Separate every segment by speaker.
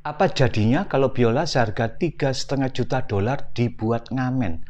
Speaker 1: Apa jadinya kalau biola seharga $3,5 juta dibuat ngamen?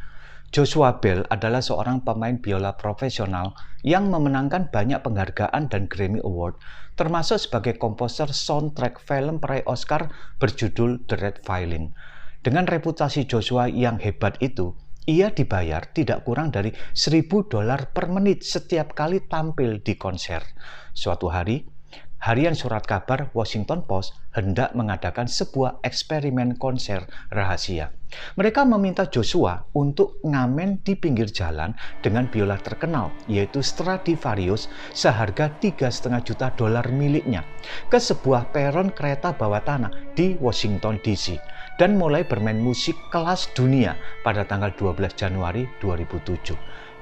Speaker 1: Joshua Bell adalah seorang pemain biola profesional yang memenangkan banyak penghargaan dan Grammy Award, termasuk sebagai komposer soundtrack film peraih Oscar berjudul The Red Violin. Dengan reputasi Joshua yang hebat itu, ia dibayar tidak kurang dari $1.000 per menit setiap kali tampil di konser. Suatu hari, Harian Surat Kabar Washington Post hendak mengadakan sebuah eksperimen konser rahasia. Mereka meminta Joshua untuk ngamen di pinggir jalan dengan biola terkenal, yaitu Stradivarius, seharga $3,5 juta miliknya, ke sebuah peron kereta bawah tanah di Washington DC, dan mulai bermain musik kelas dunia pada tanggal 12 Januari 2007.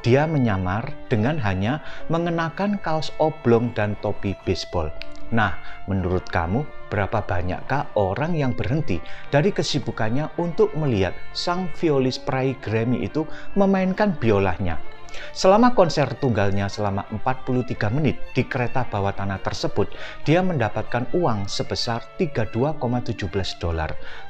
Speaker 1: Dia menyamar dengan hanya mengenakan kaos oblong dan topi baseball. Nah, menurut kamu, berapa banyakkah orang yang berhenti dari kesibukannya untuk melihat sang violis peraih Grammy itu memainkan biolanya? Selama konser tunggalnya selama 43 menit di kereta bawah tanah tersebut, dia mendapatkan uang sebesar $32,17.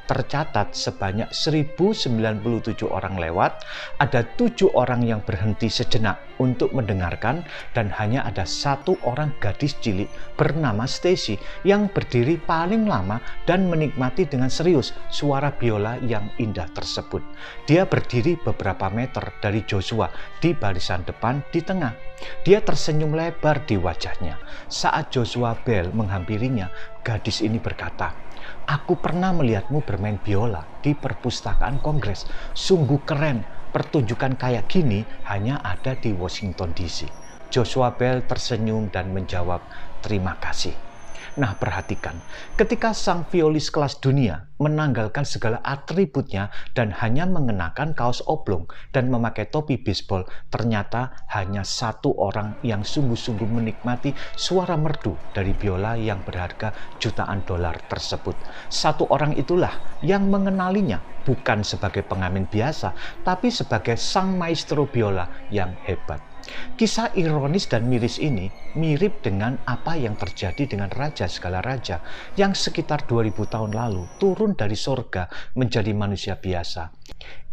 Speaker 1: Tercatat sebanyak 1.097 orang lewat, ada 7 orang yang berhenti sejenak untuk mendengarkan, dan hanya ada 1 orang gadis cilik bernama Stacy yang berdiri paling lama dan menikmati dengan serius suara biola yang indah tersebut. Dia berdiri beberapa meter dari Joshua di barisan depan di tengah. Dia tersenyum lebar di wajahnya. Saat Joshua Bell menghampirinya, gadis ini berkata, "Aku pernah melihatmu bermain biola di perpustakaan Kongres. Sungguh keren. Pertunjukan kayak gini hanya ada di Washington DC." Joshua Bell tersenyum dan menjawab, "Terima kasih." Nah, perhatikan, ketika sang violis kelas dunia menanggalkan segala atributnya dan hanya mengenakan kaos oblong dan memakai topi baseball, ternyata hanya 1 orang yang sungguh-sungguh menikmati suara merdu dari biola yang berharga jutaan dolar tersebut. 1 orang itulah yang mengenalinya bukan sebagai pengamen biasa, tapi sebagai sang maestro biola yang hebat. Kisah ironis dan miris ini mirip dengan apa yang terjadi dengan raja segala raja yang sekitar 2000 tahun lalu turun dari sorga menjadi manusia biasa.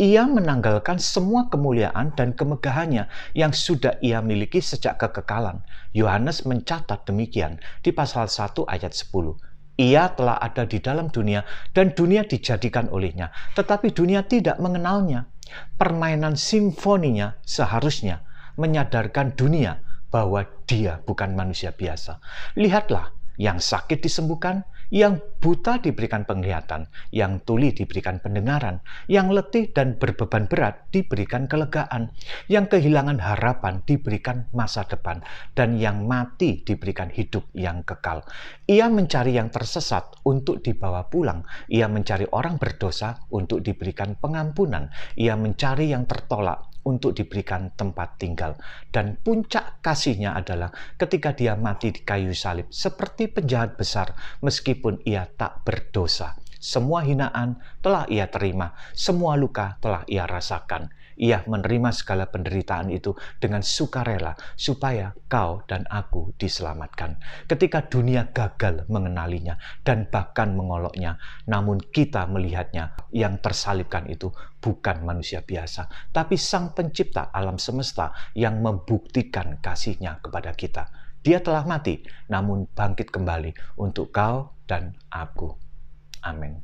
Speaker 1: Ia menanggalkan semua kemuliaan dan kemegahannya yang sudah ia miliki sejak kekekalan. Yohanes mencatat demikian di pasal 1 ayat 10. Ia telah ada di dalam dunia dan dunia dijadikan olehnya, tetapi dunia tidak mengenalnya. Permainan simfoninya seharusnya menyadarkan dunia bahwa dia bukan manusia biasa. Lihatlah, yang sakit disembuhkan, yang buta diberikan penglihatan, yang tuli diberikan pendengaran, yang letih dan berbeban berat diberikan kelegaan, yang kehilangan harapan diberikan masa depan, dan yang mati diberikan hidup yang kekal. Ia mencari yang tersesat untuk dibawa pulang. Ia mencari orang berdosa untuk diberikan pengampunan. Ia mencari yang tertolak untuk diberikan tempat tinggal. Dan puncak kasihnya adalah ketika dia mati di kayu salib seperti penjahat besar, meskipun ia tak berdosa. Semua hinaan telah ia terima, semua luka telah ia rasakan. Ia menerima segala penderitaan itu dengan sukarela supaya kau dan aku diselamatkan. Ketika dunia gagal mengenalinya dan bahkan mengoloknya, namun kita melihatnya, yang tersalibkan itu bukan manusia biasa, tapi Sang Pencipta alam semesta yang membuktikan kasih-Nya kepada kita. Dia telah mati, namun bangkit kembali untuk kau dan aku. Amin.